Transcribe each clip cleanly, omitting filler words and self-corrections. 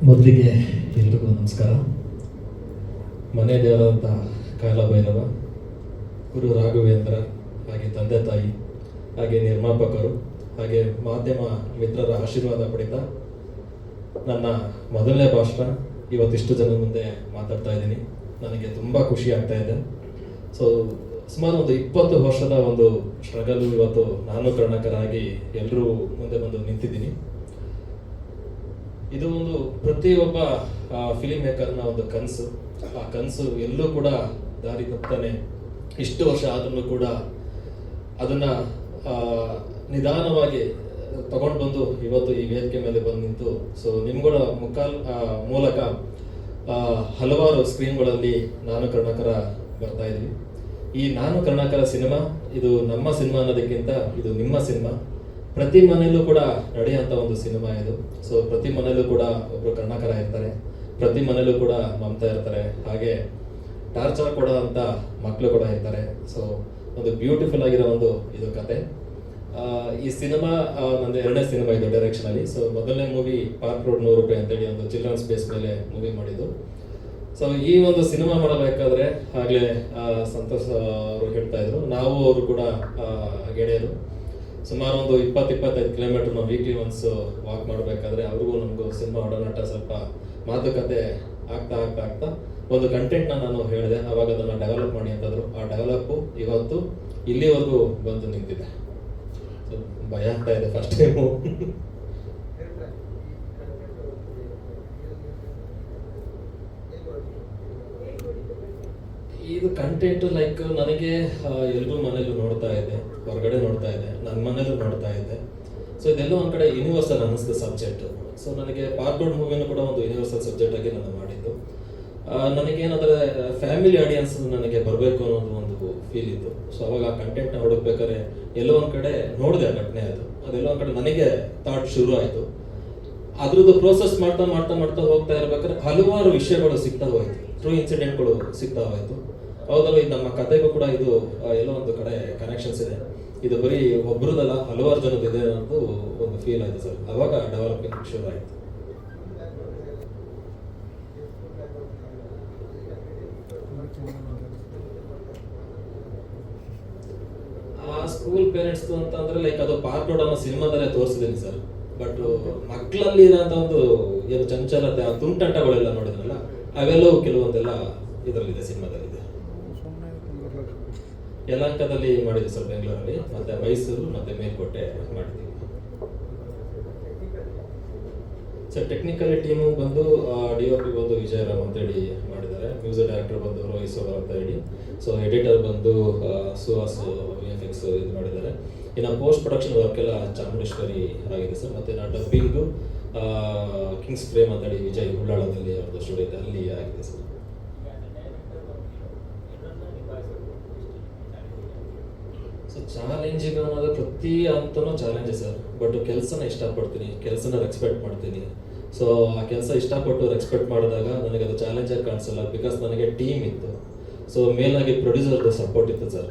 ಮೊದಲಿಗೆ ಎಲ್ರಿಗೂ ನಮಸ್ಕಾರ. ಮನೆ ದೇವರಾದಂಥ ಕಾಲಭೈರವ, ಗುರು ರಾಘವೇಂದ್ರ, ಹಾಗೆ ತಂದೆ ತಾಯಿ, ಹಾಗೆ ನಿರ್ಮಾಪಕರು, ಹಾಗೆ ಮಾಧ್ಯಮ ಮಿತ್ರರ ಆಶೀರ್ವಾದ ಪಡಿತಾ ನನ್ನ ಮೊದಲನೇ ಭಾಷಣ ಇವತ್ತಿಷ್ಟು ಜನ ಮುಂದೆ ಮಾತಾಡ್ತಾ ಇದ್ದೀನಿ. ನನಗೆ ತುಂಬ ಖುಷಿ ಆಗ್ತಾ ಇದೆ. ಸೊ ಸುಮಾರು ಒಂದು 20 ವರ್ಷದ ಒಂದು ಸ್ಟ್ರಗಲ್ ಇವತ್ತು ನಾನು ಕರ್ಣಕರಾಗಿ ಎಲ್ಲರೂ ಮುಂದೆ ಬಂದು ನಿಂತಿದ್ದೀನಿ. ಇದು ಒಂದು ಪ್ರತಿಯೊಬ್ಬ ಫಿಲಿಮ್ ಮೇಕರ್ನ ಒಂದು ಕನಸು. ಆ ಕನಸು ಎಲ್ಲೂ ಕೂಡ ದಾರಿ ತಪ್ತಾನೆ ಇಷ್ಟು ವರ್ಷ ಆದ್ರೂ ಕೂಡ ಅದನ್ನು ನಿಧಾನವಾಗಿ ತಗೊಂಡು ಬಂದು ಇವತ್ತು ಈ ವೇದಿಕೆ ಮೇಲೆ ಬಂದು ನಿಂತು ಸೊ ನಿಮ್ಗಳ ಮೂಲಕ ಹಲವಾರು ಸ್ಕ್ರೀನ್ಗಳಲ್ಲಿ ನಾನು ಕರ್ಣಕರ ಬರ್ತಾ ಇದ್ವಿ. ಈ ನಾನು ಕರ್ಣಕರ ಸಿನಿಮಾ ಇದು ನಮ್ಮ ಸಿನಿಮಾ ಅನ್ನೋದಕ್ಕಿಂತ ಇದು ನಿಮ್ಮ ಸಿನಿಮಾ. ಪ್ರತಿ ಮನೆಯಲ್ಲೂ ಕೂಡ ನಡೆಯುವಂಥ ಒಂದು ಸಿನಿಮಾ ಇದು. ಸೊ ಪ್ರತಿ ಮನೆಯಲ್ಲೂ ಕೂಡ ಒಬ್ಬರು ಕರ್ಣಕರ ಇರ್ತಾರೆ, ಪ್ರತಿ ಮನೆಯಲ್ಲೂ ಕೂಡ ಮಮತಾ ಇರ್ತಾರೆ, ಹಾಗೆ ಟಾರ್ಚರ್ ಕೊಡೋ ಅಂತ ಮಕ್ಕಳು ಕೂಡ ಇರ್ತಾರೆ. ಸೊ ಒಂದು ಬ್ಯೂಟಿಫುಲ್ ಆಗಿರೋ ಒಂದು ಇದು ಕತೆ. ಈ ಸಿನಿಮಾ ನಂದು 2ನೇ ಸಿನಿಮಾ ಇದು ಡೈರೆಕ್ಷನಲ್ಲಿ. ಸೊ ಮೊದಲನೇ ಮೂವಿ ಪಾರ್ಕ್ ರೋಡ್ 100 ರೂಪಾಯಿ ಅಂತೇಳಿ ಒಂದು ಚಿಲ್ಡ್ರನ್ ಸ್ಪೇಸ್ ಮೇಲೆ ಮೂವಿ ಮಾಡಿದ್ದು. ಸೊ ಈ ಒಂದು ಸಿನಿಮಾ ಮಾಡಬೇಕಾದ್ರೆ ಆಗಲೇ ಸಂತೋಷ್ ಅವರು ಹೇಳ್ತಾ ಇದ್ರು, ನಾವು ಅವರು ಕೂಡ ಗೆಳೆಯರು. ಸುಮಾರು ಒಂದು 20-25 ಕಿಲೋಮೀಟರ್ ನಾವು ವೀಕ್ಲಿ ಒನ್ಸ್ ವಾಕ್ ಮಾಡಬೇಕಾದ್ರೆ ಅವ್ರಿಗೂ ನಮಗೂ ಸಿನಿಮಾ ಒಡನಾಟ ಸ್ವಲ್ಪ ಮಾತುಕತೆ ಆಗ್ತಾ ಒಂದು ಕಂಟೆಂಟ್ನ ನಾನು ಹೇಳಿದೆ. ಅವಾಗ ಅದನ್ನು ಡೆವಲಪ್ ಮಾಡಿ ಅಂತಂದ್ರು. ಆ ಡೆವಲಪ್ಪು ಇವತ್ತು ಇಲ್ಲಿವರೆಗೂ ಬಂದು ನಿಂತಿದೆ. ಸೊ ಭಯ ಆಗ್ತಾ ಇದೆ ಫಸ್ಟ್ ಟೈಮು. ಇದು ಕಂಟೆಂಟ್ ಲೈಕ್ ನನಗೆ ಎಲ್ಲರೂ ಮನೇಲೂ ನೋಡ್ತಾ ಇದೆ, ಹೊರಗಡೆ ನೋಡ್ತಾ ಇದೆ, ನನ್ನ ಮನೇಲೂ ನೋಡ್ತಾ ಇದೆ. ಸೊ ಇದೆಲ್ಲ ಒಂದು ಕಡೆ ಯೂನಿವರ್ಸಲ್ ಅನ್ನಿಸ್ತು ಸಬ್ಜೆಕ್ಟ್. ಸೊ ನನಗೆ ಪಾರ್ಕ್ ರೋಡ್ ಮೂವಿನೂ ಕೂಡ ಒಂದು ಯೂನಿವರ್ಸಲ್ ಸಬ್ಜೆಕ್ಟ್ ಆಗಿ ನಾನು ಮಾಡಿದ್ದು. ನನಗೇನಂದರೆ ಫ್ಯಾಮಿಲಿ ಆಡಿಯನ್ಸ್ ನನಗೆ ಬರಬೇಕು ಅನ್ನೋದು ಒಂದು ಫೀಲ್ ಇತ್ತು. ಸೊ ಅವಾಗ ಆ ಕಂಟೆಂಟ್ನ ಹುಡುಕ್ಬೇಕಾದ್ರೆ ಎಲ್ಲೋ ಒಂದು ಕಡೆ ನೋಡಿದೆ ಆ ಘಟನೆ. ಅದೆಲ್ಲೋ ಒಂದು ಕಡೆ ನನಗೆ ಥಾಟ್ ಶುರು ಆಯಿತು. ಅದ್ರದ್ದು ಪ್ರೋಸೆಸ್ ಮಾಡ್ತಾ ಹೋಗ್ತಾ ಇರ್ಬೇಕಾದ್ರೆ ಹಲವಾರು ವಿಷಯಗಳು ಸಿಗ್ತಾ ಹೋಯ್ತು, ಟ್ರೂ ಇನ್ಸಿಡೆಂಟ್ಗಳು ಸಿಗ್ತಾ ಹೋಯ್ತು. ಹೌದಲ್ಲ, ಇದು ನಮ್ಮ ಕಥೆಗೂ ಕೂಡ ಇದು ಎಲ್ಲೋ ಒಂದು ಕಡೆ ಕನೆಕ್ಷನ್ಸ್ ಇದೆ. ಇದು ಬರೀ ಒಬ್ರದಲ್ಲ, ಹಲವಾರು ಜನದ್ದು ಇದೆ ಅನ್ನೋದು ಒಂದು ಫೀಲ್ ಆಯಿತು ಸರ್. ಅವಾಗ ಡೆವಲಪಿಂಗ್ ಶುರು ಆಯಿತು. ಆ ಸ್ಕೂಲ್ ಪೇರೆಂಟ್ಸ್ದು ಅಂತ ಅಂದ್ರೆ ಲೈಕ್ ಅದು ಪಾರ್ಕ್ ರೋಡ್ ಅನ್ನೋ ಸಿನಿಮಾದಲ್ಲೇ ತೋರಿಸಿದ್ದೀನಿ ಸರ್. ಬಟ್ ಮಕ್ಕಳಲ್ಲಿ ಇರೋಂಥ ಒಂದು ಏನು ಚಂಚಲತೆ, ಆ ತುಂಟಾಟಗಳೆಲ್ಲ ನೋಡಿದ್ರಲ್ಲ, ಅವೆಲ್ಲವೂ ಕೆಲವೊಂದೆಲ್ಲ ಇದರಲ್ಲಿದೆ, ಸಿನಿಮಾದಲ್ಲಿದೆ. ಯಲಹಂಕದಲ್ಲಿ ಮಾಡಿದ್ವಿ ಸರ್, ಬೆಂಗಳೂರಲ್ಲಿ, ಮತ್ತೆ ಮೈಸೂರು ಮತ್ತೆ ಮೇಲ್ಕೋಟೆ ಮಾಡಿದ್ದೀವಿ ಸರ್. ಟೆಕ್ನಿಕಲ್ ಟೀಮು ಬಂದು DOP ಬಂದು ವಿಜಯರಾಮ್ ಅಂತೇಳಿ ಮಾಡಿದ್ದಾರೆ, ಮ್ಯೂಸಿಕ್ ಡೈರೆಕ್ಟರ್ ಬಂದು ರೋಹಿತ್ ಸೋಬರ್ ಅಂತ ಹೇಳಿ. ಸೊ ಎಡಿಟರ್ ಬಂದು ಸುಹಾಸ್ VFX ಇದು ಮಾಡಿದ್ದಾರೆ. ಇನ್ನು ಪೋಸ್ಟ್ ಪ್ರೊಡಕ್ಷನ್ ವರ್ಕ್ ಎಲ್ಲ ಚಾಮುಂಡೇಶ್ವರಿ ಆಗಿದೆ ಸರ್. ಮತ್ತೆ ನಾ ಡಬ್ಬಿಂಗು ಕಿಂಗ್ಸ್ ಫ್ರೇಮ್ ಅಂತೇಳಿ ವಿಜಯ್ ಉಳ್ಳಾಳದಲ್ಲಿ ಅವ್ರದ್ದು ಸ್ಟುಡಿಯೋ ಇದೆ, ಅಲ್ಲಿ ಆಗಿದೆ ಸರ್. ಸೊ ಚಾಲೆಂಜಿಂಗ್ ಅನ್ನೋದು ಪ್ರತಿ ಹಂತನೂ ಚಾಲೆಂಜ್ ಸರ್. ಬಟ್ ಕೆಲಸನ ಇಷ್ಟಪಡ್ತೀನಿ, ಕೆಲಸನ ರೆಸ್ಪೆಕ್ಟ್ ಮಾಡ್ತೀನಿ. ಸೊ ಆ ಕೆಲಸ ಇಷ್ಟಪಟ್ಟು ರೆಸ್ಪೆಕ್ಟ್ ಮಾಡಿದಾಗ ನನಗೆ ಅದು ಚಾಲೆಂಜಾಗಿ ಕಾಣಿಸಲ್ಲ, ಬಿಕಾಸ್ ನನಗೆ ಟೀಮ್ ಇತ್ತು. ಸೊ ಮೇಲಾಗಿ ಪ್ರೊಡ್ಯೂಸರ್ದು ಸಪೋರ್ಟ್ ಇತ್ತು ಸರ್.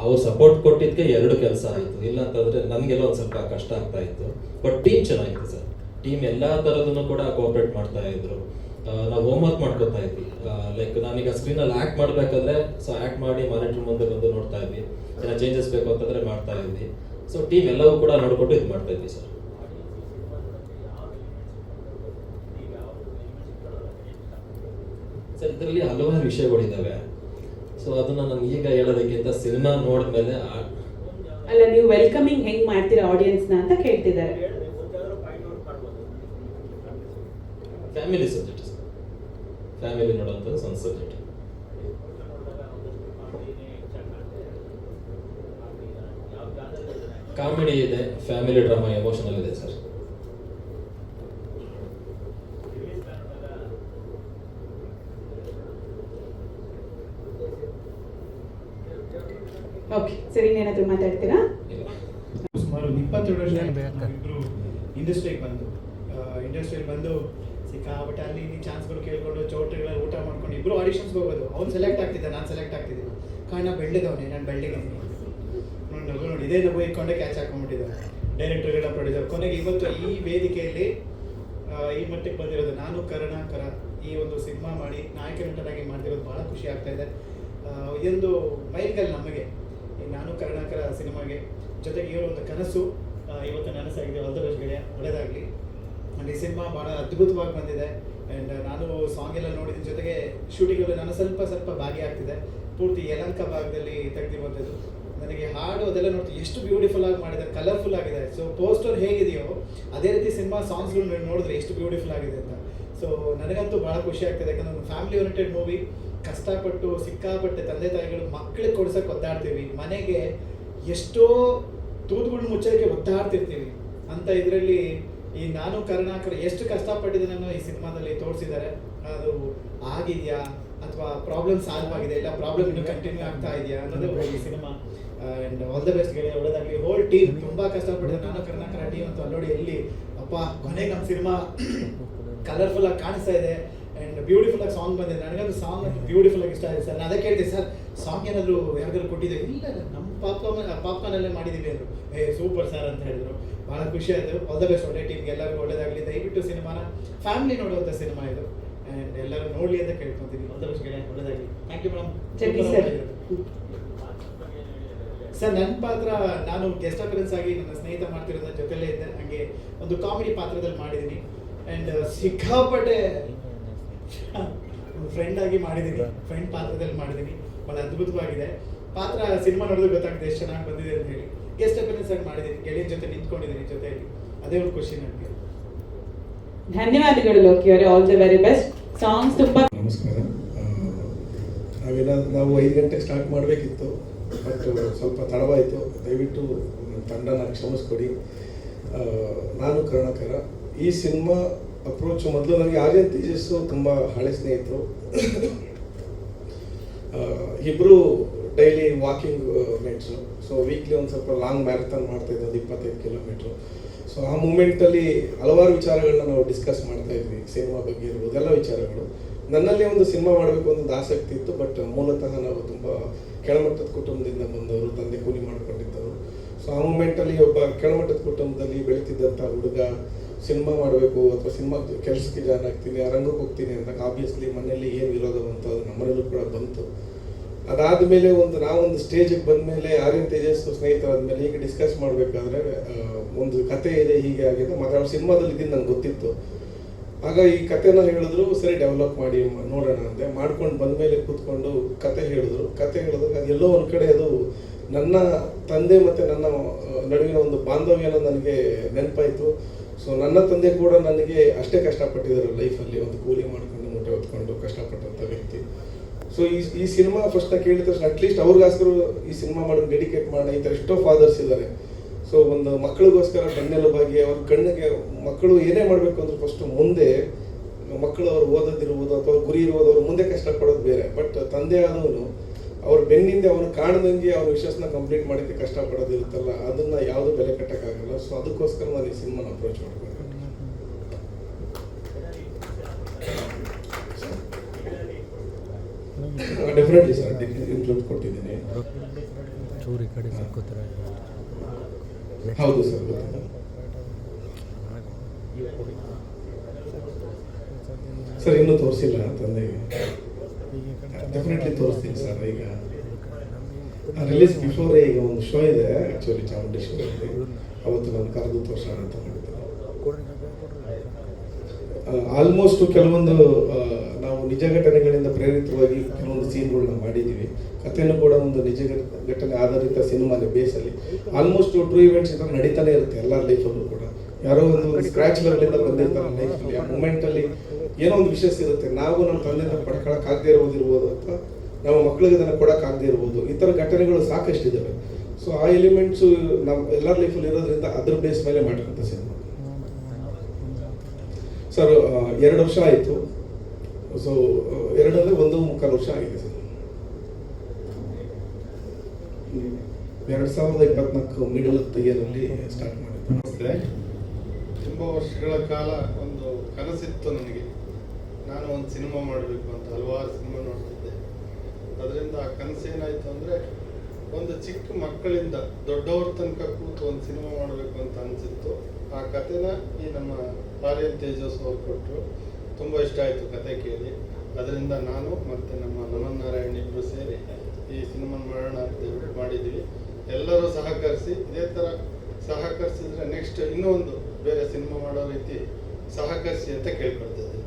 ಅವ್ರು ಸಪೋರ್ಟ್ ಕೊಟ್ಟಿದ್ದಕ್ಕೆ 2 ಕೆಲಸ ಆಯಿತು. ಇಲ್ಲ ಅಂತಂದರೆ ನನಗೆಲ್ಲ ಒಂದು ಸ್ವಲ್ಪ ಕಷ್ಟ ಆಗ್ತಾ ಇತ್ತು. ಬಟ್ ಟೀಮ್ ಚೆನ್ನಾಗಿತ್ತು ಸರ್. ಟೀಮ್ ಎಲ್ಲ ಥರದನ್ನು ಕೂಡ ಕೋಆಪ್ರೇಟ್ ಮಾಡ್ತಾ ಇದ್ರು. ನಾವು ಹೋಮ್ವರ್ಕ್ ಮಾಡ್ಕೊತಾ ಇದ್ವಿ. ಲೈಕ್ ನಾನೀಗ ಸ್ಕ್ರೀನಲ್ಲಿ ಆ್ಯಕ್ಟ್ ಮಾಡಬೇಕಾದ್ರೆ ಸೊ ಆ್ಯಕ್ಟ್ ಮಾಡಿ ಮಾನಿಟರ್ ಮುಂದೆ ಬಂದು ನೋಡ್ತಾ ಇದ್ವಿ. ಏನೋ ಚೇಂಜಸ್ ಬೇಕು ಅಂತಂದರೆ ಮಾಡ್ತಾ ಇದ್ವಿ. ಸೊ ಟೀಮ್ ಎಲ್ಲವೂ ಕೂಡ ನೋಡಿಕೊಂಡು ಇದು ಮಾಡ್ತಾ ಇದ್ವಿ ಸರ್. ಸರ್ ಇದರಲ್ಲಿ ಹಲವಾರು ವಿಷಯಗಳಿದ್ದಾವೆ. ಸೊ ಅದನ್ನು ನಾನು ಈಗ ಹೇಳೋದಕ್ಕಿಂತ ಸಿನಿಮಾ ನೋಡಿದ್ಮೇಲೆ ಅಲ್ಲ, ನೀವು ವೆಲ್ಕಮಿಂಗ್ ಹೆಂಗ್ ಮಾಡ್ತೀರಾ ಆಡಿಯನ್ಸ್ನ ಅಂತ ಕೇಳ್ತಿದ್ದಾರೆ. ಫ್ಯಾಮಿಲಿ ಸಬ್ಜೆಕ್ಟ್ ಸರ್, ಫ್ಯಾಮಿಲಿ ನೋಡೋಂಥದ್ದು ಒಂದು ಸಬ್ಜೆಕ್ಟ್. ಕಾಮಿಡಿ ಇದೆ, ಫ್ಯಾಮಿಲಿ ಡ್ರಾಮಾ, ಎಮೋಷನಲ್ ಇದೆ ಸರ್. ಓಕೆ ಸರಿ, ಏನಾದರೂ ಮಾತಾಡ್ತೀರಾ? ಸುಮಾರು 22 ವರ್ಷ ಇಬ್ಬರು ಇಂಡಸ್ಟ್ರಿಗೆ ಬಂದು ಸಿಕ್ಕಾಪಟ್ಟೆ ಅಲ್ಲಿ ಇಲ್ಲಿ ಚಾನ್ಸ್ಗಳು ಕೇಳ್ಕೊಂಡು ಚೌಟ್ರಿಗಳಲ್ಲಿ ಊಟ ಮಾಡ್ಕೊಂಡು ಇಬ್ಬರು ಆಡಿಷನ್ಸ್ಗೆ ಹೋಗೋದು. ಅವ್ನು ಸೆಲೆಕ್ಟ್ ಆಗ್ತಿದ್ದ, ನಾನು ಸೆಲೆಕ್ಟ್ ಆಗ್ತಿದ್ದೀನಿ. ಕಾರಣ ಬೆಳ್ಳಿದವನೇ, ನಾನು ಬೆಳ್ಳಿದ್ದೀನಿ. ನೋಡಿ ಇದೇ ನಗು ಇಟ್ಕೊಂಡೆ ಕ್ಯಾಚ್ ಹಾಕೊಂಡ್ಬಿಟ್ಟಿದ್ದೆ ಡೈರೆಕ್ಟರ್ಗಳ ಪ್ರೊಡ್ಯೂಸರ್. ಕೊನೆಗೆ ಇವತ್ತು ಈ ವೇದಿಕೆಯಲ್ಲಿ ಈ ಮಟ್ಟಿಗೆ ಬಂದಿರೋದು. ನಾನು ಕರುಣಾಕರ ಈ ಒಂದು ಸಿನಿಮಾ ಮಾಡಿ ನಾಯಕ ನಟನಾಗಿ ಮಾಡ್ತಿರೋದು ಭಾಳ ಖುಷಿ ಆಗ್ತಾ ಇದೆ. ಇದೊಂದು ಮೈಲ್ಗಲ್ ನಮಗೆ ಈ ನಾನು ಕರುಣಾಕರ ಸಿನಿಮಾಗೆ, ಜೊತೆಗೆ ಈ ಒಂದು ಕನಸು ಇವತ್ತು ನನಸಾಗಿದೆ. ಆಲ್ ದ ಬೆಸ್ಟ್ ಗೆಳೆಯ, ಒಳ್ಳೆಯದಾಗಲಿ. ಆ್ಯಂಡ್ ಈ ಸಿನಿಮಾ ಭಾಳ ಅದ್ಭುತವಾಗಿ ಬಂದಿದೆ. ಆ್ಯಂಡ್ ನಾನು ಸಾಂಗ್ ಎಲ್ಲ ನೋಡಿದ ಜೊತೆಗೆ ಶೂಟಿಂಗಲ್ಲಿ ನಾನು ಸ್ವಲ್ಪ ಭಾಗಿಯಾಗ್ತಿದೆ. ಪೂರ್ತಿ ಯಲಹಂಕ ಭಾಗದಲ್ಲಿ ತೆಗೆದಿರುವಂಥದ್ದು. ನನಗೆ ಹಾಡು ಅದೆಲ್ಲ ನೋಡ್ತೀವಿ ಎಷ್ಟು ಬ್ಯೂಟಿಫುಲ್ ಆಗಿ ಮಾಡಿದ್ದಾರೆ, ಕಲರ್ಫುಲ್ ಆಗಿದೆ. ಸೊ ಪೋಸ್ಟರ್ ಹೇಗಿದೆಯೋ ಅದೇ ರೀತಿ ಸಿನಿಮಾ ಸಾಂಗ್ಸ್ಗಳು ನೋಡಿದ್ರೆ ಎಷ್ಟು ಬ್ಯೂಟಿಫುಲ್ ಆಗಿದೆ ಅಂತ. ಸೊ ನನಗಂತೂ ಭಾಳ ಖುಷಿ ಆಗ್ತಿದೆ. ಯಾಕಂದ್ರೆ ಒಂದು ಫ್ಯಾಮಿಲಿ ಓರಿಯೆಂಟೆಡ್ ಮೂವಿ, ಕಷ್ಟಪಟ್ಟು ಸಿಕ್ಕಾಪಟ್ಟೆ ತಂದೆ ತಾಯಿಗಳು ಮಕ್ಕಳಿಗೆ ಕೊಡ್ಸೋಕೆ ಒದ್ದಾಡ್ತೀವಿ, ಮನೆಗೆ ಎಷ್ಟೋ ತೂತುಗಳು ಮುಚ್ಚೋಕ್ಕೆ ಒದ್ದಾಡ್ತಿರ್ತೀವಿ ಅಂತ ಇದರಲ್ಲಿ ಈ ನಾನು ಕರುಣಾಕರ ಎಷ್ಟು ಕಷ್ಟಪಟ್ಟಿದ್ದನೋ ಈ ಸಿನಿಮಾದಲ್ಲಿ ತೋರಿಸಿದ್ದಾರೆ. ಅದು ಆಗಿದೆಯಾ ಅಥವಾ ಪ್ರಾಬ್ಲಮ್ ಸಾಲ್ವ್ ಆಗಿದೆ, ಇಲ್ಲ ಪ್ರಾಬ್ಲಮ್ ಇನ್ನೂ ಕಂಟಿನ್ಯೂ ಆಗ್ತಾ ಇದೆಯಾ ಅನ್ನೋದು ಈ cinema. And all the best ಗೆಳೆಯ, ಒಳ್ಳೆದಾಗಲಿ. ಹೋಲ್ ಟೀಮ್ ತುಂಬ ಕಷ್ಟಪಟ್ಟಿದೆ. ನಾನು ಕರುಣಾಕರ ಟೀಮ್ ಅಂತ ನೋಡಿ ಎಲ್ಲಿ ಅಪ್ಪ ಕೊನೆಗೆ ನಮ್ಮ ಸಿನಿಮಾ ಕಲರ್ಫುಲ್ ಆಗಿ ಕಾಣಿಸ್ತಾ ಇದೆ. ಆ್ಯಂಡ್ ಬ್ಯೂಟಿಫುಲ್ ಆಗಿ ಸಾಂಗ್ ಬಂದಿದೆ. ನನಗಂತೂ ಸಾಂಗ್ ಅಂತ ಬ್ಯೂಟಿಫುಲ್ ಆಗಿ ಇಷ್ಟ ಆಗಿದೆ ಸರ್. ನಾನು ಅದಕ್ಕೆ ಹೇಳ್ತೀನಿ ಸರ್, ಸಾಂಗ್ ಏನಾದರೂ ಯಾರಿಗಾದ್ರು ಕೊಟ್ಟಿದ್ದೆ? ಇಲ್ಲ, ನಮ್ಮ ಪಾಪ್ಕಾರ್ನಲ್ಲೇ ಮಾಡಿದ್ದೀವಿ ಅಂದರು. ಸೂಪರ್ ಸರ್ ಅಂತ ಹೇಳಿದ್ರು. ಭಾಳ ಖುಷಿ ಆಯಿತು. ಆಲ್ ದ ಬೆಸ್ಟ್ ಒಳ್ಳೆ ಟೀಮ್ಗೆ, ಎಲ್ಲರಿಗೂ ಒಳ್ಳೆಯದಾಗಲಿ. ದಯವಿಟ್ಟು ಸಿನಿಮಾನ ಫ್ಯಾಮಿಲಿ ನೋಡುವಂಥ ಸಿನಿಮಾ ಇದು. ಆ್ಯಂಡ್ ಎಲ್ಲರೂ ನೋಡಲಿ ಅಂತ ಕೇಳ್ಕೊತೀನಿ. ಆಲ್ ದ ಬೆಸ್ಟ್ ಗೆಳೆಯ, ಒಳ್ಳೆಯದಾಗಲಿ. Thank you madam. ಸರ್ ನನ್ನ ಪಾತ್ರ, ನಾನು ಗೆಸ್ಟ್ ಅಪಿಯರೆನ್ಸ್ ಆಗಿ ನನ್ನ ಸ್ನೇಹಿತ ಮಾಡ್ತಿರೋದ್ರ ಜೊತೆಲೇ ಇದ್ದೆ. ಹಾಗೆ ಒಂದು ಕಾಮಿಡಿ ಪಾತ್ರದಲ್ಲಿ ಮಾಡಿದ್ದೀನಿ. ಆ್ಯಂಡ್ ಸಿಕ್ಕಾಪಟ್ಟೆ ಫ್ರೆಂಡ್ ಆಗಿ ಮಾಡಿದ್ದೀನಿ, ಫ್ರೆಂಡ್ ಪಾತ್ರದಲ್ಲಿ ಮಾಡಿದ್ದೀನಿ. ಭಾಳ ಅದ್ಭುತವಾಗಿದೆ ಪಾತ್ರ. ಸಿನಿಮಾ ನೋಡಿದ್ರೆ ಗೊತ್ತಾಗ್ತದೆ ಎಷ್ಟು ಚೆನ್ನಾಗಿ ಬಂದಿದೆ ಅಂತ ಹೇಳಿ. ಗೆಸ್ಟ್ ಅಪಿಯರೆನ್ಸ್ ಆಗಿ ಮಾಡಿದ್ದೀನಿ, ಗೆಳೆಯರ ಜೊತೆ ನಿಂತ್ಕೊಂಡಿದ್ದೀನಿ ಜೊತೆಯಲ್ಲಿ. ಅದೇ ಒಂದು ಖುಷಿ ನನಗೆ. ಧನ್ಯವಾದಗಳು ಲೋಕಿ ಅವರೇ, all the very best. Songs ತುಂಬ. ನಮಸ್ಕಾರ. ನಾವು 5 ಗಂಟೆಗೆ ಸ್ಟಾರ್ಟ್ ಮಾಡಬೇಕಿತ್ತು, ಬಟ್ ಸ್ವಲ್ಪ ತಡವಾಯಿತು. ದಯವಿಟ್ಟು ತಂಡನ ಕ್ಷಮಿಸ್ಕೊಡಿ. ನಾನು ಕರುಣಾಕರ ಈ ಸಿನಿಮಾ ಅಪ್ರೋಚ್ ಮೊದಲು ನನಗೆ ಆರ್ಯನ್ ತೇಜಸ್ಸು ತುಂಬ ಹಳೆ ಸ್ನೇಹಿತರು. ಇಬ್ಬರು daily walking mates. So weekly ಒಂದು ಸ್ವಲ್ಪ ಲಾಂಗ್ ಮ್ಯಾರಥಾನ್ ಮಾಡ್ತಾಯಿದ್ದೆ, ಒಂದು 25 ಕಿಲೋಮೀಟ್ರು. ಸೊ ಆ ಮೂಮೆಂಟಲ್ಲಿ ಹಲವಾರು ವಿಚಾರಗಳನ್ನ ನಾವು ಡಿಸ್ಕಸ್ ಮಾಡ್ತಾ ಇದ್ವಿ, ಸಿನಿಮಾ ಬಗ್ಗೆ ಇರ್ಬೋದು, ಎಲ್ಲ ವಿಚಾರಗಳು. ನನ್ನಲ್ಲಿ ಒಂದು ಸಿನಿಮಾ ಮಾಡಬೇಕು ಅನ್ನೋದು ಆಸಕ್ತಿ ಇತ್ತು. ಬಟ್ ಮೂಲತಃ ನಾವು ತುಂಬ ಕೆಳಮಟ್ಟದ ಕುಟುಂಬದಿಂದ ಬಂದವರು, ತಂದೆ ಕೂಲಿ ಮಾಡಿಕೊಂಡಿದ್ದವರು. ಸೊ ಆ ಮೂಮೆಂಟಲ್ಲಿ ಒಬ್ಬ ಕೆಳಮಟ್ಟದ ಕುಟುಂಬದಲ್ಲಿ ಬೆಳೀತಿದ್ದಂಥ ಹುಡುಗ ಸಿನಿಮಾ ಮಾಡಬೇಕು ಅಥವಾ ಸಿನಿಮಾ ಕೆಲಸಕ್ಕೆ ಜಾಯ್ನ್ ಆಗ್ತೀನಿ, ಆ ರಂಗಕ್ಕೆ ಹೋಗ್ತೀನಿ ಅಂದಾಗ ಆಬ್ವಿಯಸ್ಲಿ ಮನೆಯಲ್ಲಿ ಏನು ವಿರೋಧ ಬಂತು, ಅದು ನಮ್ಮನೇಲೂ ಕೂಡ ಬಂತು. ಅದಾದಮೇಲೆ ನಾವೊಂದು ಸ್ಟೇಜಿಗೆ ಬಂದಮೇಲೆ ಆರ್ಯನ್ ತೇಜಸ್ ಸ್ನೇಹಿತರಾದ್ಮೇಲೆ ಹೀಗೆ ಡಿಸ್ಕಸ್ ಮಾಡಬೇಕಾದ್ರೆ ಒಂದು ಕತೆ ಇದೆ, ಹೀಗೆ ಆಗಿದೆ. ಮತ್ತು ಅವ್ರ ಸಿನಿಮಾದಲ್ಲಿ ಇದ್ದೀನಿ ನಂಗೆ ಗೊತ್ತಿತ್ತು. ಆಗ ಈ ಕತೆನ ಹೇಳಿದ್ರು, ಸರಿ ಡೆವಲಪ್ ಮಾಡಿ ನೋಡೋಣ ಅಂದೆ. ಮಾಡ್ಕೊಂಡು ಬಂದಮೇಲೆ ಕೂತ್ಕೊಂಡು ಕತೆ ಹೇಳಿದ್ರು. ಅದು ಎಲ್ಲೋ ಒಂದು ಕಡೆ ಅದು ನನ್ನ ತಂದೆ ಮತ್ತು ನನ್ನ ನಡುವಿನ ಒಂದು ಬಾಂಧವ್ಯನ ನನಗೆ ನೆನಪಾಯಿತು. ಸೊ ನನ್ನ ತಂದೆ ಕೂಡ ನನಗೆ ಅಷ್ಟೇ ಕಷ್ಟಪಟ್ಟಿದ್ದಾರೆ ಲೈಫಲ್ಲಿ, ಒಂದು ಕೂಲಿ ಮಾಡ್ಕೊಂಡು ಮೂಟೆ ಹೊತ್ಕೊಂಡು ಕಷ್ಟಪಟ್ಟಂಥ ವ್ಯಕ್ತಿ. ಸೊ ಈ ಸಿನಿಮಾ ಫಸ್ಟ್ ಕೇಳಿದ ತಕ್ಷಣ ಅಟ್ಲೀಸ್ಟ್ ಅವ್ರಿಗೋಸ್ಕರ ಈ ಸಿನಿಮಾ ಮಾಡೋದು ಡೆಡಿಕೇಟ್ ಮಾಡಿ. ಈ ಥರ ಎಷ್ಟೋ ಫಾದರ್ಸ್ ಇದ್ದಾರೆ. ಸೊ ಒಂದು ಮಕ್ಕಳಿಗೋಸ್ಕರ ಬೆನ್ನೆಲುಬಾಗಿ ಅವ್ರ ಕಣ್ಣಿಗೆ, ಮಕ್ಕಳು ಏನೇ ಮಾಡಬೇಕು ಅಂದ್ರೆ ಫಸ್ಟ್ ಮುಂದೆ ಮಕ್ಕಳು ಅವ್ರು ಓದೋದಿರ್ಬೋದು ಅಥವಾ ಗುರಿ ಇರ್ಬೋದು, ಅವ್ರು ಮುಂದೆ ಕಷ್ಟಪಡೋದು ಬೇರೆ. ಬಟ್ ತಂದೆ ಆದವನು ಅವ್ರ ಬೆನ್ನಿಂದ ಅವನು ಕಾಣದಂಗೆ ಅವ್ರ ವಿಶ್ವಾಸನ ಕಂಪ್ಲೀಟ್ ಮಾಡೋಕ್ಕೆ ಕಷ್ಟಪಡೋದಿರುತ್ತಲ್ಲ, ಅದನ್ನು ಯಾವುದೂ ಬೆಲೆ ಕಟ್ಟೋಕ್ಕಾಗಲ್ಲ. ಸೊ ಅದಕ್ಕೋಸ್ಕರ ನಾನು ಈ ಸಿನಿಮಾನ ಅಪ್ರೋಚ್ ಮಾಡಬೇಕು. ಡೆಫಿನೆಟ್ಲಿ ಸರ್, ಇನ್ಕ್ಲೂಡ್ ಕೊಟ್ಟಿದ್ದೀನಿ. ಹೌದು ಸರ್, ಸರ್ ಇನ್ನೂ ತೋರಿಸಿಲ್ಲ ತಂದೆಗೆ. ಡೆಫಿನೆಟ್ಲಿ ತೋರಿಸ್ತೀನಿ ಸರ್. ಈಗ ರಿಲೀಸ್ ಬಿಫೋರ್ ಈಗ ಒಂದು ಶೋ ಇದೆ ಆ್ಯಕ್ಚುಲಿ ಚಾಮುಂಡೇಶ್ವರಿಯಲ್ಲಿ, ಅವತ್ತು ನಾನು ಕರೆದು ತೋರಿಸೋಣ ಅಂತ ಮಾಡಿದ್ದೆ. ಆಲ್ಮೋಸ್ಟ್ ಕೆಲವೊಂದು ನಾವು ನಿಜ ಘಟನೆಗಳಿಂದ ಪ್ರೇರಿತವಾಗಿ ಕೆಲವೊಂದು ಸೀನ್ಗಳನ್ನ ಮಾಡಿದ್ದೀವಿ. ಕಥೆನೂ ಕೂಡ ಒಂದು ನಿಜ ಘಟನೆ ಆಧಾರಿತ ಸಿನಿಮಾನೇ ಬೇಸಲ್ಲಿ. ಆಲ್ಮೋಸ್ಟ್ ಟ್ರೂ ಇವೆಂಟ್ಸ್ ಇದ್ದಾಗ ನಡೀತಾನೆ ಇರುತ್ತೆ ಎಲ್ಲರ ಲೈಫಲ್ಲೂ ಕೂಡ. ಯಾರೋ ಒಂದು ಸ್ಕ್ರಾಚ್ ಲೆವೆಲಿಂದ ಬಂದಿರ್ತಾರೆ ಲೈಫಲ್ಲಿ. ಆ ಮೂಮೆಂಟಲ್ಲಿ ಏನೋ ಒಂದು ವಿಷಯ ಇರುತ್ತೆ. ನಾವು ನಮ್ಮ ತಂದೆಯಿಂದ ಪಡ್ಕೊಳಕ್ಕಾಗದೇ ಇರ್ಬೋದು ಅಥವಾ ನಮ್ಮ ಮಕ್ಕಳಿಗೆ ಅದನ್ನು ಕೊಡೋಕ್ಕಾಗದೇ ಇರ್ಬೋದು. ಈ ಥರ ಘಟನೆಗಳು ಸಾಕಷ್ಟಿದ್ದಾವೆ. ಸೊ ಆ ಎಲಿಮೆಂಟ್ಸು ನಮ್ಮ ಎಲ್ಲರ ಲೈಫಲ್ಲಿ ಇರೋದ್ರಿಂದ ಅದ್ರ ಬೇಸ್ ಮೇಲೆ ಮಾಡಿರೋಂಥ ಸಿನಿಮಾ. ಸರ್ 2 ವರ್ಷ ಆಯಿತು. ಸೊ 1.25 ವರ್ಷ ಆಗಿದೆ ಸರ್. 2024 ಮಿಡಲ್ ಆಫ್ ದ ಇಯರಲ್ಲಿ ಸ್ಟಾರ್ಟ್ ಮಾಡಿದ್ದೆ. ನಮಸ್ತೆ. ತುಂಬ ವರ್ಷಗಳ ಕಾಲ ಒಂದು ಕನಸಿತ್ತು ನನಗೆ, ನಾನು ಒಂದು ಸಿನಿಮಾ ಮಾಡಬೇಕು ಅಂತ. ಹಲವಾರು ಸಿನಿಮಾ ನೋಡ್ತಿದ್ದೆ. ಅದರಿಂದ ಆ ಕನಸೇನಾಯಿತು ಅಂದರೆ, ಒಂದು ಚಿಕ್ಕ ಮಕ್ಕಳಿಂದ ದೊಡ್ಡವ್ರ ತನಕ ಕೂತು ಒಂದು ಸಿನಿಮಾ ಮಾಡಬೇಕು ಅಂತ ಅನಿಸಿತ್ತು. ಆ ಕಥೆನ ಈ ನಮ್ಮ ಆರ್ಯನ್ ತೇಜಸ್ ಅವ್ರು ಕೊಟ್ಟರು. ತುಂಬ ಇಷ್ಟ ಆಯಿತು ಕತೆ ಕೇಳಿ. ಅದರಿಂದ ನಾನು ಮತ್ತು ನಮ್ಮ ನಮನ್ ನಾರಾಯಣ್ ಇಬ್ಬರು ಸೇರಿ ಈ ಸಿನಿಮಾ ಮಾಡೋಣ ಅಂತ ಮಾಡಿದ್ವಿ. ಎಲ್ಲರೂ ಸಹಕರಿಸಿ ಇದೇ ಥರ ಸಹಕರಿಸಿದ್ರೆ ನೆಕ್ಸ್ಟ್ ಇನ್ನೂ ಒಂದು ಬೇರೆ ಸಿನಿಮಾ ಮಾಡೋ ರೀತಿ ಸಹಕರಿಸಿ ಅಂತ ಕೇಳ್ಕೊಳ್ತಿದ್ದೀನಿ.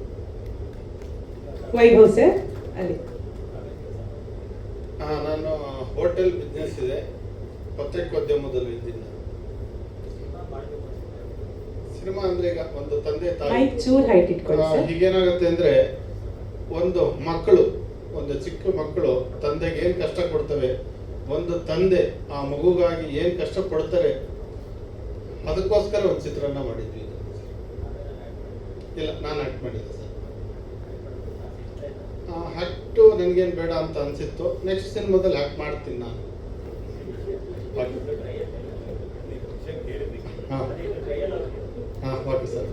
ವೈಭವ್ ಸರ್ ಅಲ್ಲಿ ನಾನು ಹೋಟೆಲ್ ಬಿಸ್ನೆಸ್ ಇದೆ, ಪತ್ರಿಕೋದ್ಯಮದಲ್ಲಿ ಇದ್ದೀನಿ. ಸಿನಿಮಾ ಅಂದ್ರೆ ಈಗ ಒಂದು ತಂದೆ ತಾಯಿ ಮೈಕ್ ಚೂರ್ ಹೈಟ್ ಇಟ್ಕೊಳ್ಳಿ ಸರ್. ಹೀಗೇನಾಗುತ್ತೆ ಅಂದ್ರೆ ಒಂದು ಮಕ್ಕಳು, ಒಂದು ಚಿಕ್ಕ ಮಕ್ಕಳು ತಂದೆಗೆ ಏನ್ ಕಷ್ಟ ಕೊಡ್ತವೆ, ಒಂದು ತಂದೆ ಆ ಮಗುಗಾಗಿ ಏನ್ ಕಷ್ಟ ಪಡ್ತಾರೆ, ಅದಕ್ಕೋಸ್ಕರ ಒಂದು ಚಿತ್ರನ ಮಾಡಿದ್ವಿ. ಇಲ್ಲ, ನಾನು ಆಕ್ಟ್ ಮಾಡಿದ್ದೆ ಸರ್. ಆಕ್ಟು ನನಗೇನು ಬೇಡ ಅಂತ ಅನ್ಸಿತ್ತು. ನೆಕ್ಸ್ಟ್ ಸಿನಿಮಾದಲ್ಲಿ ಆಕ್ಟ್ ಮಾಡ್ತೀನಿ ನಾನು. Okay sir.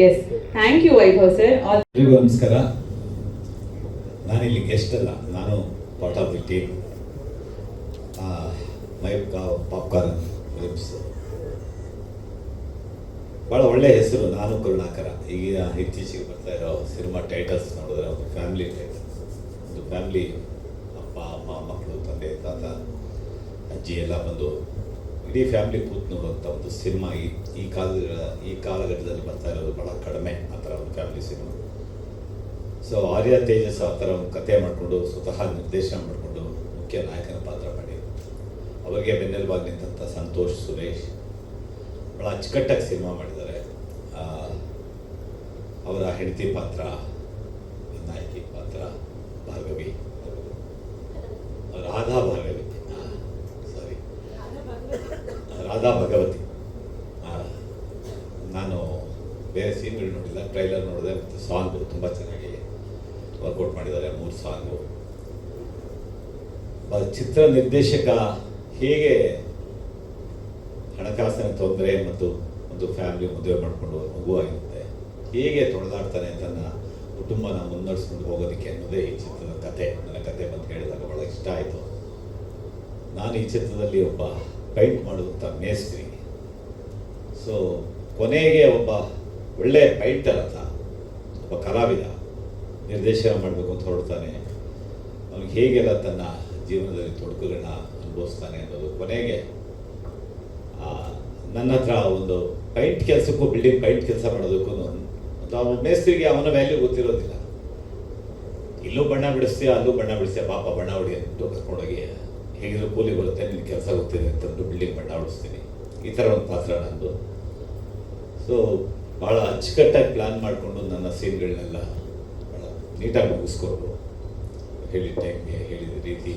Yes, thank you Vaibhav sir. ಎಲ್ರಿಗೂ ನಮಸ್ಕಾರ. ನಾನಿಲ್ಲಿ ಗೆಸ್ಟ್ ಅಲ್ಲ, ನಾನು part of the team. Popcorn films ಭಾಳ ಒಳ್ಳೆಯ ಹೆಸರು, ನಾನು ಕರುಣಾಕರ. ಈಗ ಇತ್ತೀಚೆಗೆ ಬರ್ತಾ ಇರೋ ಸಿನಿಮಾ ಟೈಟಲ್ಸ್ ನೋಡಿದ್ರೆ ಒಂದು ಫ್ಯಾಮಿಲಿ ಟೈಟಲ್ಸ್, ಒಂದು ಫ್ಯಾಮಿಲಿ, ಅಪ್ಪ ಅಮ್ಮ ಮಕ್ಕಳು, ತಂದೆ ತಾತ ಅಜ್ಜಿ ಎಲ್ಲ ಬಂದು ಇಡೀ ಫ್ಯಾಮಿಲಿ ಕೂತ್ ನೋಡುವಂಥ ಒಂದು ಸಿನಿಮಾ ಈ ಕಾಲಘಟ್ಟದಲ್ಲಿ ಬರ್ತಾ ಇರೋದು ಭಾಳ ಕಡಿಮೆ ಆ ಥರ ಒಂದು ಫ್ಯಾಮಿಲಿ ಸಿನಿಮಾ. ಸೊ ಆರ್ಯ ತೇಜಸ್ ಆ ಥರ ಒಂದು ಕತೆ ಮಾಡಿಕೊಂಡು ಸ್ವತಃ ನಿರ್ದೇಶನ ಮಾಡಿಕೊಂಡು ಮುಖ್ಯ ನಾಯಕನ ಪಾತ್ರ ಮಾಡಿ ಅವರಿಗೆ ಬೆನ್ನೆಲುಬಾಗಿ ನಿಂತಹ ಸಂತೋಷ್ ಸುರೇಶ್ ಭಾಳ ಅಚ್ಚುಕಟ್ಟಾಗಿ ಸಿನಿಮಾ ಮಾಡಿದ್ದಾರೆ. ಅವರ ಹೆಂಡತಿ ಪಾತ್ರ, ನಾಯಕಿ ಪಾತ್ರ ಭಾರ್ಗವಿ, ರಾಧಾ ಭಗವತಿ. ನಾನು ಬೇರೆ ಸೀನ್ಗಳು ನೋಡಿಲ್ಲ, ಟ್ರೈಲರ್ ನೋಡಿದೆ. ಮತ್ತು ಸಾಂಗು ತುಂಬ ಚೆನ್ನಾಗಿ ವರ್ಕೌಟ್ ಮಾಡಿದ್ದಾರೆ, 3 ಸಾಂಗು. ಚಿತ್ರ ನಿರ್ದೇಶಕ ಹೇಗೆ ಹಣಕಾಸಿನ ತೊಂದರೆ ಮತ್ತು ಒಂದು ಫ್ಯಾಮಿಲಿ ಮದುವೆ ಮಾಡಿಕೊಂಡು ಮಗುವಾಗಿರುತ್ತೆ, ಹೇಗೆ ತೊಳೆದಾಡ್ತಾನೆ ತನ್ನ ಕುಟುಂಬನ ಮುನ್ನಡೆಸ್ಕೊಂಡು ಹೋಗೋದಕ್ಕೆ ಅನ್ನೋದೇ ಈ ಚಿತ್ರದ ಕತೆ. ನನ್ನ ಕತೆ ಬಂದು ಹೇಳಿದಾಗ ಭಾಳ ಇಷ್ಟ ಆಯಿತು. ನಾನು ಈ ಚಿತ್ರದಲ್ಲಿ ಒಬ್ಬ ಪೈಂಟ್ ಮಾಡುವಂಥ ಮೇಸ್ತ್ರಿ. ಸೊ ಕೊನೆಗೆ ಒಬ್ಬ ಒಳ್ಳೆ ಪೈಂಟರ್ ಅಂತ, ಒಬ್ಬ ಕಲಾವಿದ ನಿರ್ದೇಶನ ಮಾಡಬೇಕು ಅಂತ ಹೊರಡ್ತಾನೆ. ಅವನಿಗೆ ಹೇಗೆಲ್ಲ ತನ್ನ ಜೀವನದಲ್ಲಿ ತೊಡಕುಗಳನ್ನ ಅನುಭವಿಸ್ತಾನೆ ಅನ್ನೋದು ಕೊನೆಗೆ ನನ್ನ ಹತ್ರ ಒಂದು ಪೈಂಟ್ ಕೆಲಸಕ್ಕೂ, ಬಿಲ್ಡಿಂಗ್ ಪೈಂಟ್ ಕೆಲಸ ಮಾಡೋದಕ್ಕೂ ಅವನ ಮೇಸ್ತ್ರಿಗೆ ಅವನ ವ್ಯಾಲ್ಯೂ ಗೊತ್ತಿರೋದಿಲ್ಲ. ಇಲ್ಲೂ ಬಣ್ಣ ಬಿಡಿಸ್ತೀಯ, ಅಲ್ಲೂ ಬಣ್ಣ ಬಿಡಿಸ್ತೀಯ, ಪಾಪ ಬಣ್ಣ ಹೊಡಿ ಅಂತ ಕರ್ಕೊಂಡೋಗಿ ಹೇಗಿದ್ರು ಕೂಲಿ ಬರುತ್ತೆ, ನಿನ್ನ ಕೆಲಸ ಗೊತ್ತಿದೆ ಅಂತಂದು ಬಿಲ್ಡಿಂಗ್ ಬಣ್ಣ ಹೊಡಿಸ್ತೀನಿ. ಈ ಥರ ಒಂದು ಪಾತ್ರ ನಂದು. ಸೊ ಭಾಳ ಅಚ್ಚುಕಟ್ಟಾಗಿ ಪ್ಲ್ಯಾನ್ ಮಾಡಿಕೊಂಡು ನನ್ನ ಸೀನ್ಗಳನ್ನೆಲ್ಲ ಭಾಳ ನೀಟಾಗಿ ಮುಗಿಸ್ಕೊಂಡು ಹೇಳಿದ ಟೈಮ್ಗೆ, ಹೇಳಿದ ರೀತಿ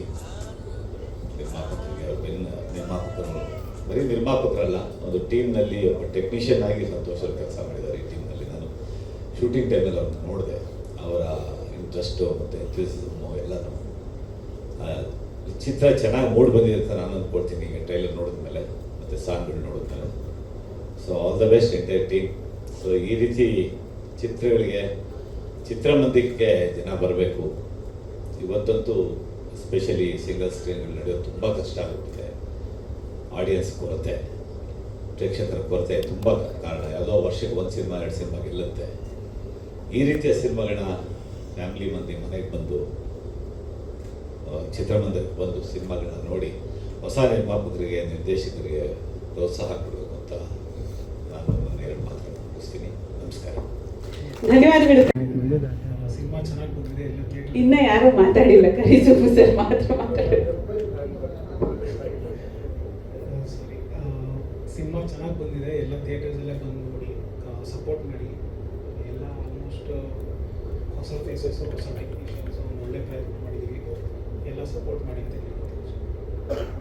ನಿರ್ಮಾಪಕರು ಬರೀ ನಿರ್ಮಾಪಕರಲ್ಲ, ಒಂದು ಟೀಮ್ನಲ್ಲಿ ಒಬ್ಬ ಟೆಕ್ನಿಷಿಯನ್ ಆಗಿ ಸಂತೋಷ ಕೆಲಸ ಮಾಡಿದ್ದಾರೆ. ಈ ಟೀಮ್ನಲ್ಲಿ ನಾನು ಶೂಟಿಂಗ್ ಟೈಮಲ್ಲಿ ಅವ್ರನ್ನ ನೋಡಿದೆ. ಅವರ ಇಂಟ್ರೆಸ್ಟು ಮತ್ತು ಎಂಥೂಸಿಸಮು ಎಲ್ಲನೂ ಚಿತ್ರ ಚೆನ್ನಾಗಿ ಮೂಡ್ ಬಂದಿದೆ ಅಂತ ನಾನು ಅಂದ್ಕೊಳ್ತೀನಿ ಈಗ ಟ್ರೈಲರ್ ನೋಡಿದ್ಮೇಲೆ ಮತ್ತು ಸಾಂಗ್ಗಳು ನೋಡಿದ್ಮೇಲೆ. So all the best entire team. So ಈ ರೀತಿ ಚಿತ್ರಗಳಿಗೆ, ಚಿತ್ರಮಂದಿರಕ್ಕೆ ಜನ ಬರಬೇಕು. ಇವತ್ತಂತೂ ಸ್ಪೆಷಲಿ ಸಿಂಗಲ್ ಸ್ಕ್ರೀನ್ಗಳು ನಡೆಯೋದು ತುಂಬ ಕಷ್ಟ ಆಗುತ್ತೆ. ಆಡಿಯನ್ಸ್ ಕೊರತೆ, ಪ್ರೇಕ್ಷಕರ ಕೊರತೆ ತುಂಬ ಕಾರಣ. ಯಾವುದೋ ವರ್ಷಕ್ಕೆ 1 ಸಿನಿಮಾ 2 ಸಿನಿಮಾ ಗೆಲ್ಲುತ್ತೆ. ಈ ರೀತಿಯ ಸಿನಿಮಾಗಳನ್ನ ಫ್ಯಾಮಿಲಿ ಮಂದಿ ಮನೆಗೆ ಬಂದು, ಚಿತ್ರಮಂದಿರಕ್ಕೆ ಬಂದು ಸಿನಿಮಾಗಳನ್ನ ನೋಡಿ ಹೊಸ ನಿರ್ಮಾಪಕರಿಗೆ, ನಿರ್ದೇಶಕರಿಗೆ ಪ್ರೋತ್ಸಾಹ ಕೊಡಬೇಕು ಅಂತ ನಾನು ನನ್ನ 2 ಮಾತುಗಳನ್ನು ಮುಗಿಸ್ತೀನಿ. ನಮಸ್ಕಾರ. ಧನ್ಯವಾದಗಳು. ಸಿನಿಮಾ ಚೆನ್ನಾಗಿ ಬಂದಿದೆ, ಎಲ್ಲ ಥಿಯೇಟರ್ ಇನ್ನ ಯಾರು ಮಾತಾಡಿಲ್ಲ, ಕರಿಸೂಪು ಸರ್ ಮಾತ್ರ ಮಾತಾಡಿದ್ರು. ಸಿನಿಮಾ ಚೆನ್ನಾಗಿ ಬಂದಿದೆ, ಎಲ್ಲ ಥಿಯೇಟರ್ಸಲ್ಲೇ ಬಂದು ನೋಡಿ, ಸಪೋರ್ಟ್ ಮಾಡಿ. ಎಲ್ಲ ಆಲ್ಮೋಸ್ಟ್ ಹೊಸ ಫೇಸಸ್, ಹೊಸ ಟೆಕ್ನಿಷಿಯನ್ಸ್, ಒಂದು ಒಳ್ಳೆ ಪ್ರಯತ್ನ ಮಾಡಿದ್ದೀವಿ. ಎಲ್ಲ ಸಪೋರ್ಟ್ ಮಾಡಿ ಅಂತ ಹೇಳ್ತೀನಿ.